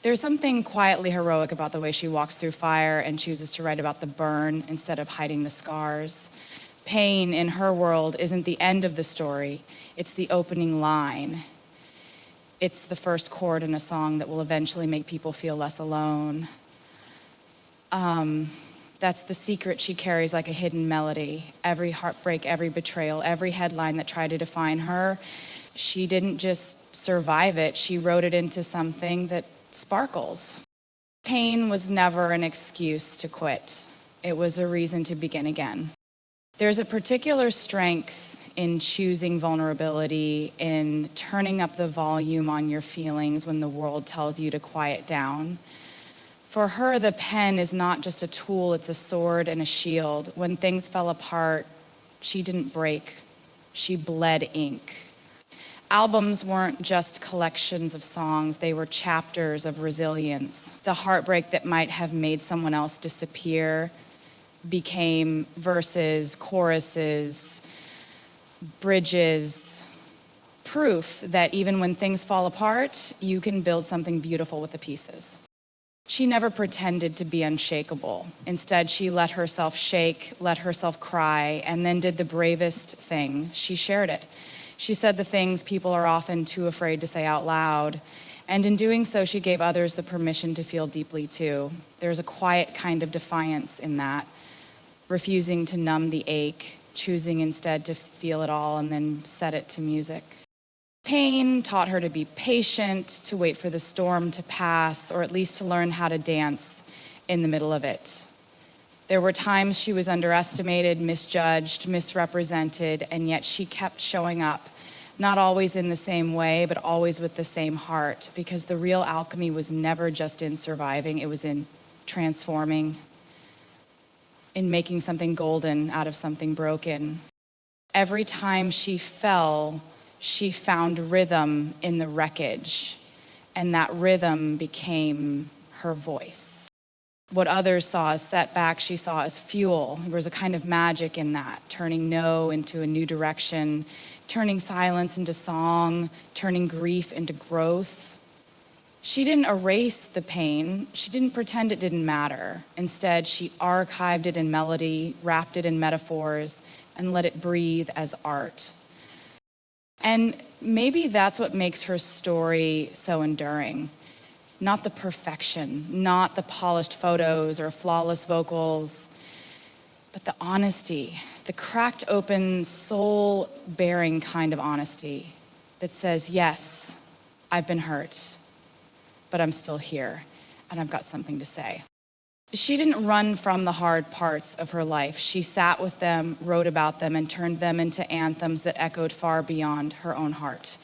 There's something quietly heroic about the way she walks through fire and chooses to write about the burn instead of hiding the scars. Pain, in her world, isn't the end of the story. It's the opening line. It's the first chord in a song that will eventually make people feel less alone. That's the secret she carries like a hidden melody. Every heartbreak, every betrayal, every headline that tried to define her, she didn't just survive it, she wrote it into something that sparkles. Pain was never an excuse to quit. It was a reason to begin again. There's a particular strength in choosing vulnerability, in turning up the volume on your feelings when the world tells you to quiet down. For her, the pen is not just a tool, it's a sword and a shield. When things fell apart, she didn't break, she bled ink. Albums weren't just collections of songs, they were chapters of resilience. The heartbreak that might have made someone else disappear became verses, choruses, bridges, proof that even when things fall apart, you can build something beautiful with the pieces. She never pretended to be unshakable. Instead, she let herself shake, let herself cry, and then did the bravest thing. She shared it. She said the things people are often too afraid to say out loud, and in doing so, she gave others the permission to feel deeply too. There's a quiet kind of defiance in that, refusing to numb the ache, choosing instead to feel it all and then set it to music. Pain taught her to be patient, to wait for the storm to pass, or at least to learn how to dance in the middle of it. There were times she was underestimated, misjudged, misrepresented, and yet she kept showing up, not always in the same way, but always with the same heart, because the real alchemy was never just in surviving, it was in transforming, in making something golden out of something broken. Every time she fell, she found rhythm in the wreckage, and that rhythm became her voice. What others saw as setbacks, she saw as fuel. There was a kind of magic in that, turning no into a new direction, turning silence into song, turning grief into growth. She didn't erase the pain. She didn't pretend it didn't matter. Instead, she archived it in melody, wrapped it in metaphors, and let it breathe as art. And maybe that's what makes her story so enduring. Not the perfection, not the polished photos or flawless vocals, but the honesty, the cracked open, soul-bearing kind of honesty that says, yes, I've been hurt, but I'm still here, and I've got something to say. She didn't run from the hard parts of her life. She sat with them, wrote about them, and turned them into anthems that echoed far beyond her own heart.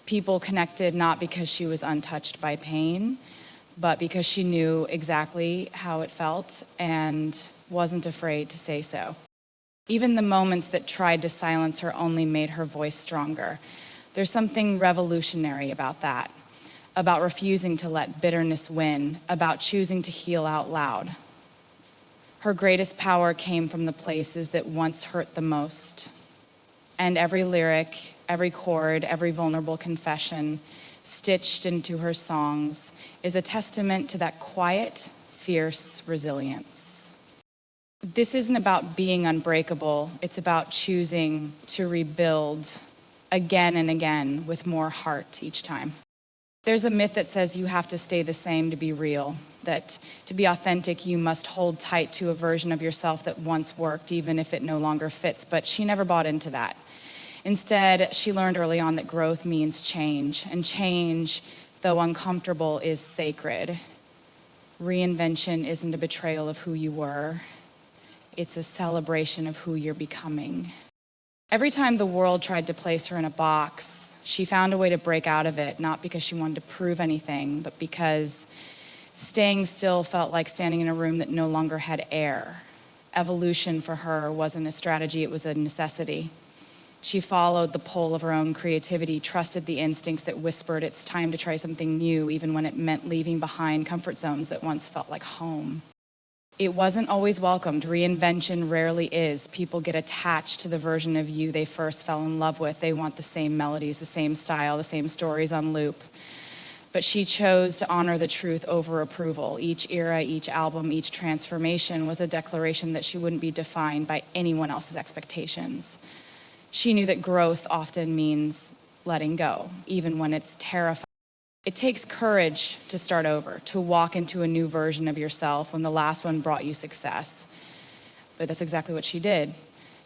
People connected not because she was untouched by pain, but because she knew exactly how it felt and wasn't afraid to say so. Even the moments that tried to silence her only made her voice stronger. There's something revolutionary about that. About refusing to let bitterness win, about choosing to heal out loud. Her greatest power came from the places that once hurt the most. And every lyric, every chord, every vulnerable confession stitched into her songs is a testament to that quiet, fierce resilience. This isn't about being unbreakable, it's about choosing to rebuild again and again with more heart each time. There's a myth that says you have to stay the same to be real, that to be authentic, you must hold tight to a version of yourself that once worked, even if it no longer fits, but she never bought into that. Instead, she learned early on that growth means change, and change, though uncomfortable, is sacred. Reinvention isn't a betrayal of who you were, it's a celebration of who you're becoming. Every time the world tried to place her in a box, she found a way to break out of it, not because she wanted to prove anything, but because staying still felt like standing in a room that no longer had air. Evolution for her wasn't a strategy, it was a necessity. She followed the pull of her own creativity, trusted the instincts that whispered it's time to try something new, even when it meant leaving behind comfort zones that once felt like home. It wasn't always welcomed. Reinvention rarely is. People get attached to the version of you they first fell in love with. They want the same melodies, the same style, the same stories on loop. But she chose to honor the truth over approval. Each era, each album, each transformation was a declaration that she wouldn't be defined by anyone else's expectations. She knew that growth often means letting go, even when it's terrifying. It takes courage to start over, to walk into a new version of yourself when the last one brought you success. But that's exactly what she did.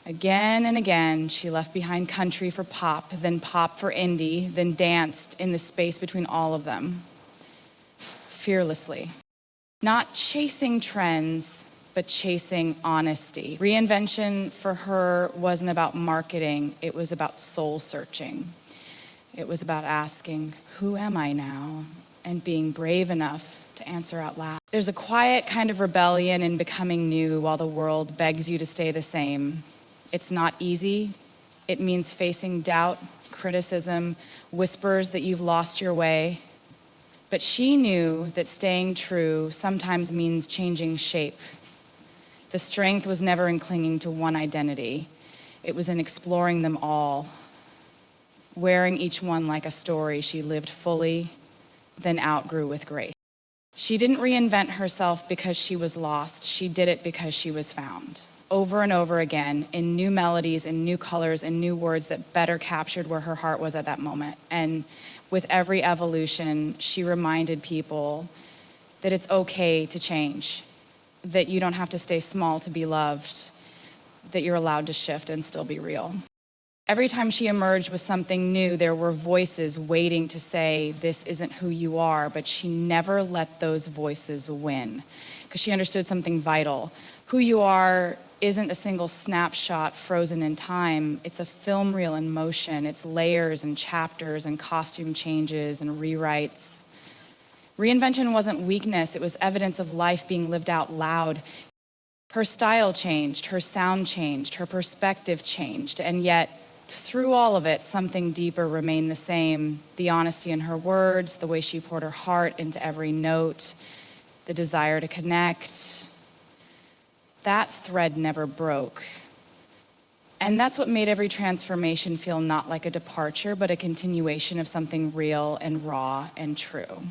Again and again, she left behind country for pop, then pop for indie, then danced in the space between all of them, fearlessly. Not chasing trends, but chasing honesty. Reinvention for her wasn't about marketing, it was about soul searching. It was about asking, who am I now? And being brave enough to answer out loud. There's a quiet kind of rebellion in becoming new while the world begs you to stay the same. It's not easy. It means facing doubt, criticism, whispers that you've lost your way. But she knew that staying true sometimes means changing shape. The strength was never in clinging to one identity. It was in exploring them all, wearing each one like a story she lived fully, then outgrew with grace. She didn't reinvent herself because she was lost. She did it because she was found. Over and over again, in new melodies, in new colors, in new words that better captured where her heart was at that moment. And with every evolution, she reminded people that it's okay to change, that you don't have to stay small to be loved, that you're allowed to shift and still be real. Every time she emerged with something new, there were voices waiting to say, this isn't who you are, but she never let those voices win, because she understood something vital. Who you are isn't a single snapshot frozen in time. It's a film reel in motion. It's layers and chapters and costume changes and rewrites. Reinvention wasn't weakness. It was evidence of life being lived out loud. Her style changed, her sound changed, her perspective changed, and yet through all of it, something deeper remained the same. The honesty in her words, the way she poured her heart into every note, the desire to connect. That thread never broke. And that's what made every transformation feel not like a departure, but a continuation of something real and raw and true.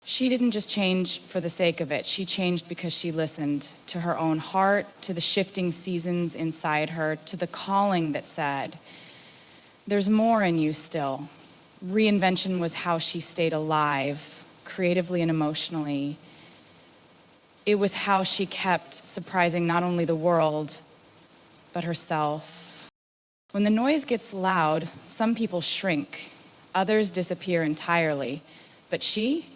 She didn't just change for the sake of it. She changed because she listened to her own heart, to the shifting seasons inside her, to the calling that said, there's more in you still. Reinvention was how she stayed alive, creatively and emotionally. It was how she kept surprising not only the world, but herself. When the noise gets loud, some people shrink, others disappear entirely. But she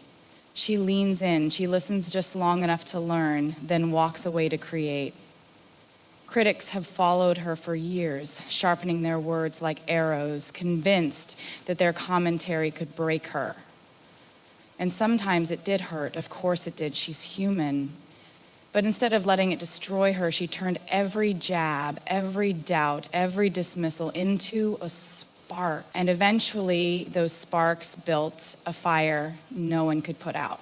leans in, she listens just long enough to learn, then walks away to create. Critics have followed her for years, sharpening their words like arrows, convinced that their commentary could break her. And sometimes it did hurt, of course it did, she's human. But instead of letting it destroy her, she turned every jab, every doubt, every dismissal into a spark. And eventually, those sparks built a fire no one could put out.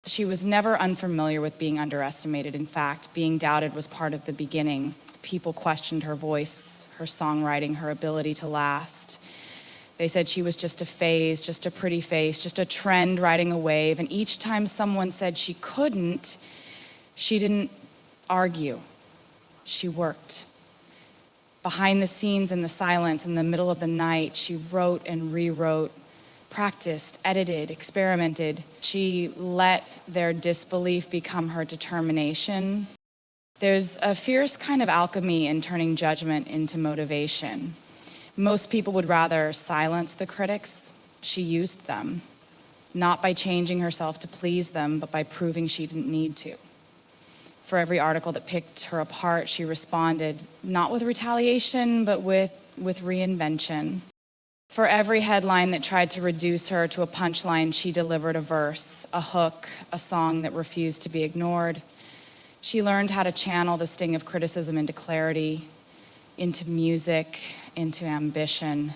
She was never unfamiliar with being underestimated. In fact, being doubted was part of the beginning. People questioned her voice, her songwriting, her ability to last. They said she was just a phase, just a pretty face, just a trend riding a wave. And each time someone said she couldn't, she didn't argue. She worked. Behind the scenes, in the silence, in the middle of the night, she wrote and rewrote, practiced, edited, experimented. She let their disbelief become her determination. There's a fierce kind of alchemy in turning judgment into motivation. Most people would rather silence the critics. She used them, not by changing herself to please them, but by proving she didn't need to. For every article that picked her apart, she responded, not with retaliation, but with reinvention. For every headline that tried to reduce her to a punchline, she delivered a verse, a hook, a song that refused to be ignored. She learned how to channel the sting of criticism into clarity, into music, into ambition.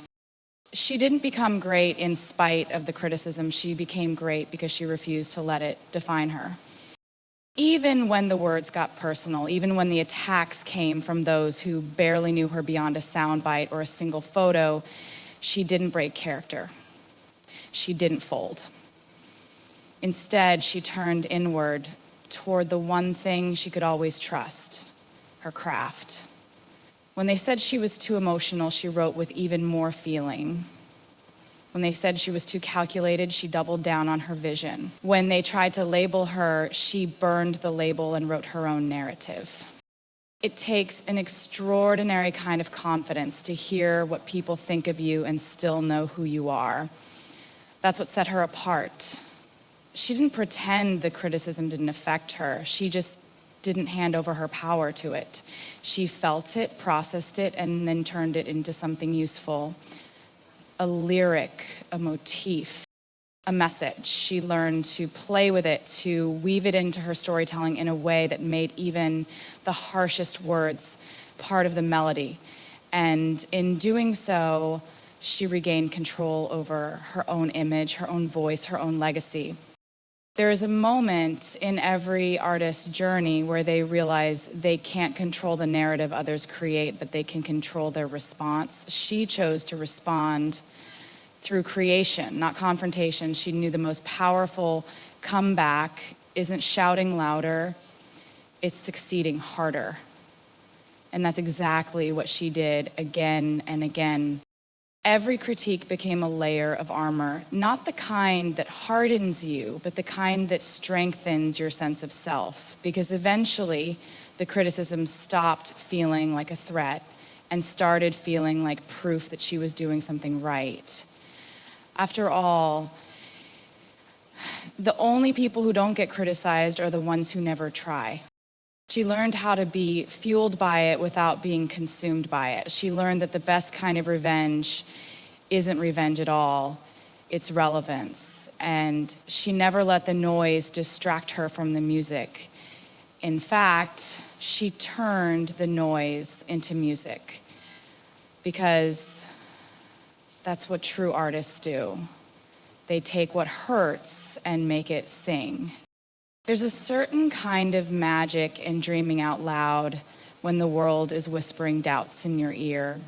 She didn't become great in spite of the criticism. She became great because she refused to let it define her. Even when the words got personal, even when the attacks came from those who barely knew her beyond a soundbite or a single photo, she didn't break character. She didn't fold. Instead, she turned inward toward the one thing she could always trust, her craft. When they said she was too emotional, she wrote with even more feeling. When they said she was too calculated, she doubled down on her vision. When they tried to label her, she burned the label and wrote her own narrative. It takes an extraordinary kind of confidence to hear what people think of you and still know who you are. That's what set her apart. She didn't pretend the criticism didn't affect her. She just didn't hand over her power to it. She felt it, processed it, and then turned it into something useful. A lyric, a motif, a message. She learned to play with it, to weave it into her storytelling in a way that made even the harshest words part of the melody. And in doing so, she regained control over her own image, her own voice, her own legacy. There is a moment in every artist's journey where they realize they can't control the narrative others create, but they can control their response. She chose to respond through creation, not confrontation. She knew the most powerful comeback isn't shouting louder, it's succeeding harder. And that's exactly what she did again and again. Every critique became a layer of armor, not the kind that hardens you, but the kind that strengthens your sense of self. Because eventually, the criticism stopped feeling like a threat and started feeling like proof that she was doing something right. After all, the only people who don't get criticized are the ones who never try. She learned how to be fueled by it without being consumed by it. She learned that the best kind of revenge isn't revenge at all, it's relevance. And she never let the noise distract her from the music. In fact, she turned the noise into music, because that's what true artists do. They take what hurts and make it sing. There's a certain kind of magic in dreaming out loud when the world is whispering doubts in your ear.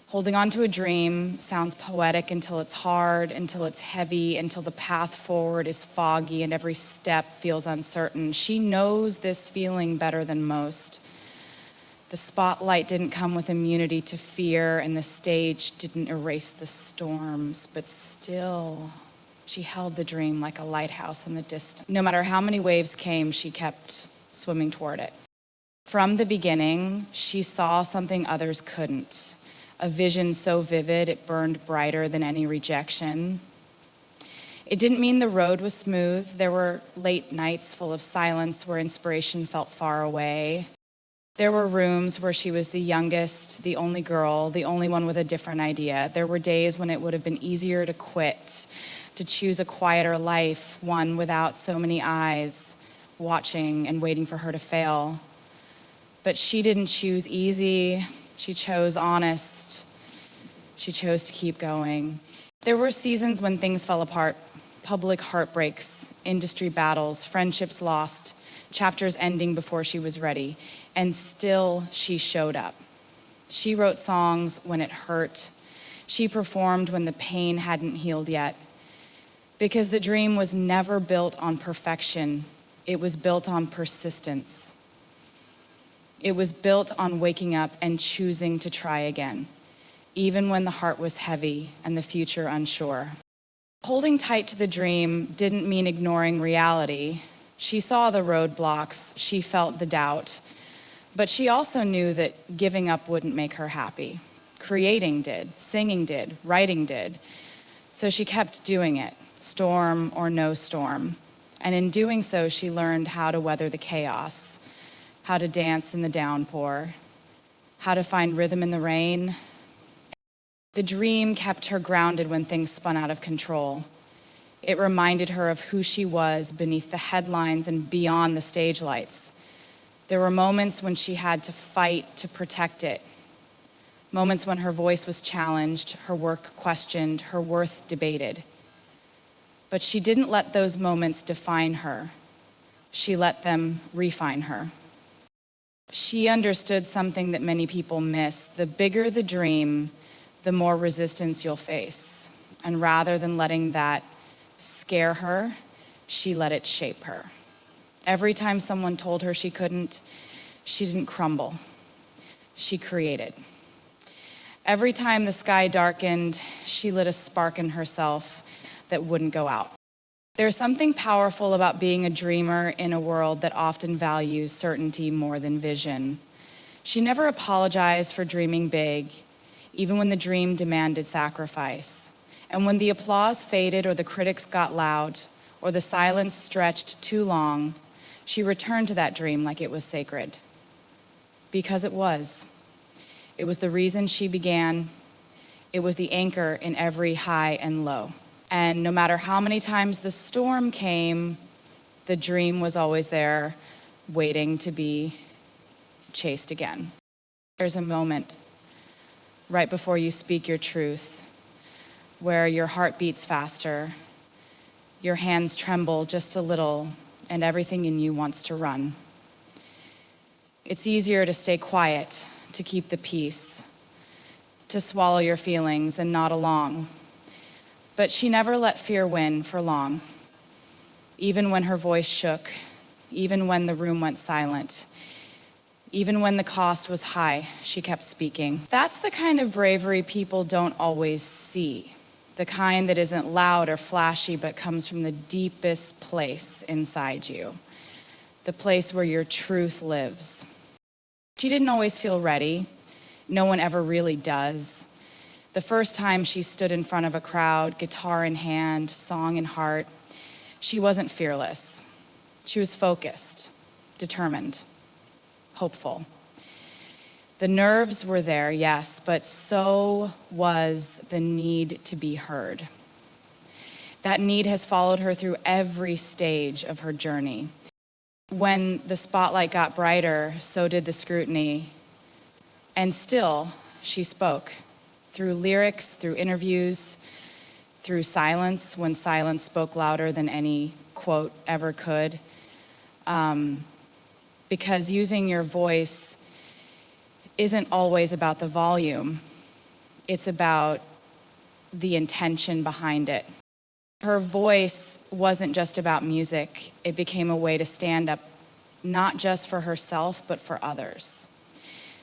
Holding on to a dream sounds poetic until it's hard, until it's heavy, until the path forward is foggy and every step feels uncertain. She knows this feeling better than most. The spotlight didn't come with immunity to fear, and the stage didn't erase the storms, but still, she held the dream like a lighthouse in the distance. No matter how many waves came, she kept swimming toward it. From the beginning, she saw something others couldn't. A vision so vivid, it burned brighter than any rejection. It didn't mean the road was smooth. There were late nights full of silence where inspiration felt far away. There were rooms where she was the youngest, the only girl, the only one with a different idea. There were days when it would have been easier to quit, to choose a quieter life, one without so many eyes watching and waiting for her to fail. But she didn't choose easy. She chose honest. She chose to keep going. There were seasons when things fell apart, public heartbreaks, industry battles, friendships lost, chapters ending before she was ready, and still she showed up. She wrote songs when it hurt. She performed when the pain hadn't healed yet. Because the dream was never built on perfection, it was built on persistence. It was built on waking up and choosing to try again, even when the heart was heavy and the future unsure. Holding tight to the dream didn't mean ignoring reality. She saw the roadblocks, she felt the doubt, but she also knew that giving up wouldn't make her happy. Creating did, singing did, writing did. So she kept doing it, storm or no storm. And in doing so, she learned how to weather the chaos, how to dance in the downpour, how to find rhythm in the rain. The dream kept her grounded when things spun out of control. It reminded her of who she was beneath the headlines and beyond the stage lights. There were moments when she had to fight to protect it. Moments when her voice was challenged, her work questioned, her worth debated. But she didn't let those moments define her. She let them refine her. She understood something that many people miss. The bigger the dream, the more resistance you'll face. And rather than letting that scare her, she let it shape her. Every time someone told her she couldn't, she didn't crumble. She created. Every time the sky darkened, she lit a spark in herself that wouldn't go out. There's something powerful about being a dreamer in a world that often values certainty more than vision. She never apologized for dreaming big, even when the dream demanded sacrifice. And when the applause faded or the critics got loud or the silence stretched too long, she returned to that dream like it was sacred. Because it was. It was the reason she began. It was the anchor in every high and low. And no matter how many times the storm came, the dream was always there, waiting to be chased again. There's a moment right before you speak your truth where your heart beats faster, your hands tremble just a little, and everything in you wants to run. It's easier to stay quiet, to keep the peace, to swallow your feelings and nod along. But she never let fear win for long. Even when her voice shook, even when the room went silent, even when the cost was high, she kept speaking. That's the kind of bravery people don't always see. The kind that isn't loud or flashy, but comes from the deepest place inside you. The place where your truth lives. She didn't always feel ready. No one ever really does. The first time she stood in front of a crowd, guitar in hand, song in heart, she wasn't fearless. She was focused, determined, hopeful. The nerves were there, yes, but so was the need to be heard. That need has followed her through every stage of her journey. When the spotlight got brighter, so did the scrutiny. And still, she spoke. Through lyrics, through interviews, through silence, when silence spoke louder than any quote ever could. Because using your voice isn't always about the volume. It's about the intention behind it. Her voice wasn't just about music. It became a way to stand up, not just for herself, but for others.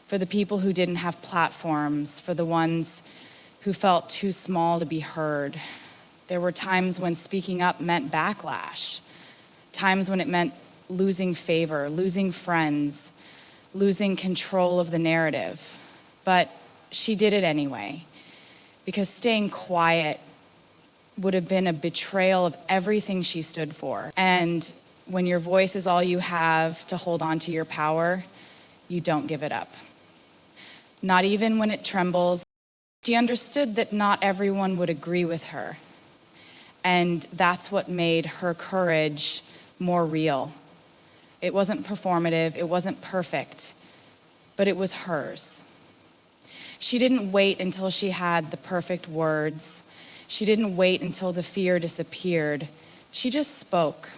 For the people who didn't have platforms, for the ones who felt too small to be heard. There were times when speaking up meant backlash, times when it meant losing favor, losing friends, losing control of the narrative. But she did it anyway, because staying quiet would have been a betrayal of everything she stood for. And when your voice is all you have to hold on to your power, you don't give it up. Not even when it trembles. She understood that not everyone would agree with her. And that's what made her courage more real. It wasn't performative, it wasn't perfect, but it was hers. She didn't wait until she had the perfect words. She didn't wait until the fear disappeared. She just spoke.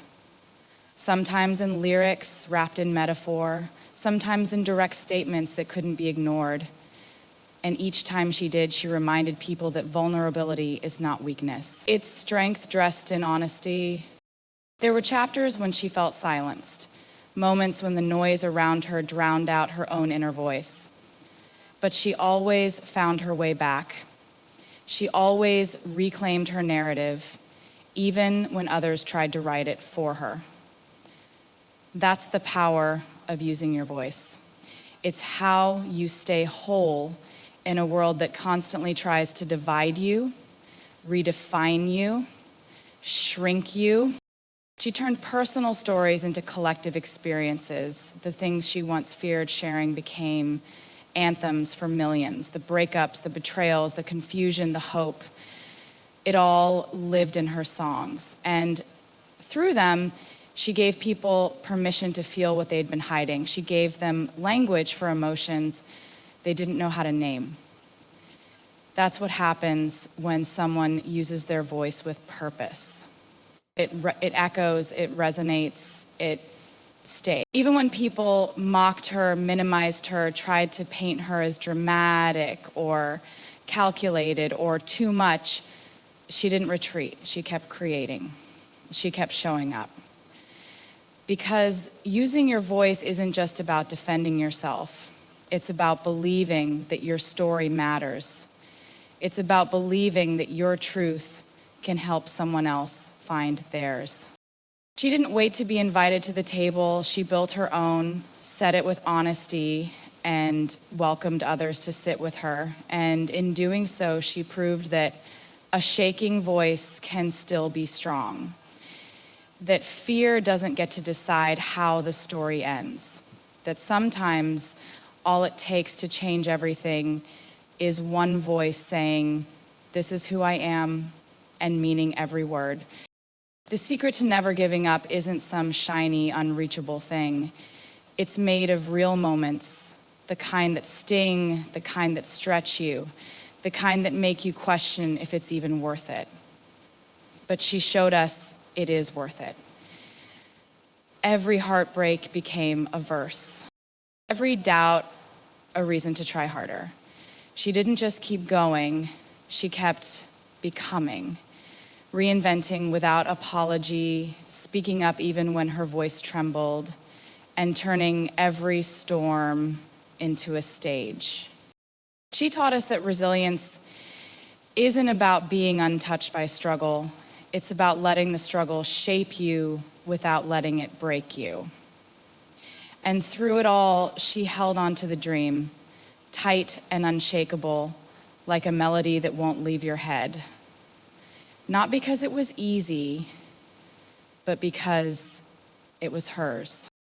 Sometimes in lyrics wrapped in metaphor, sometimes in direct statements that couldn't be ignored. And each time she did, she reminded people that vulnerability is not weakness. It's strength dressed in honesty. There were chapters when she felt silenced, moments when the noise around her drowned out her own inner voice. But she always found her way back. She always reclaimed her narrative, even when others tried to write it for her. That's the power of using your voice. It's how you stay whole in a world that constantly tries to divide you, redefine you, shrink you. She turned personal stories into collective experiences. The things she once feared sharing became anthems for millions. The breakups, the betrayals, the confusion, the hope. It all lived in her songs. And through them, she gave people permission to feel what they'd been hiding. She gave them language for emotions they didn't know how to name. That's what happens when someone uses their voice with purpose. It echoes, it resonates, it stays. Even when people mocked her, minimized her, tried to paint her as dramatic or calculated or too much, she didn't retreat. She kept creating. She kept showing up. Because using your voice isn't just about defending yourself. It's about believing that your story matters. It's about believing that your truth can help someone else find theirs. She didn't wait to be invited to the table. She built her own, said it with honesty, and welcomed others to sit with her. And in doing so, she proved that a shaking voice can still be strong. That fear doesn't get to decide how the story ends. That sometimes all it takes to change everything is one voice saying, "This is who I am," and meaning every word. The secret to never giving up isn't some shiny, unreachable thing. It's made of real moments, the kind that sting, the kind that stretch you, the kind that make you question if it's even worth it. But she showed us it is worth it. Every heartbreak became a verse. Every doubt, a reason to try harder. She didn't just keep going, she kept becoming. Reinventing without apology, speaking up even when her voice trembled, and turning every storm into a stage. She taught us that resilience isn't about being untouched by struggle. It's about letting the struggle shape you without letting it break you. And through it all, she held on to the dream, tight and unshakable, like a melody that won't leave your head. Not because it was easy, but because it was hers.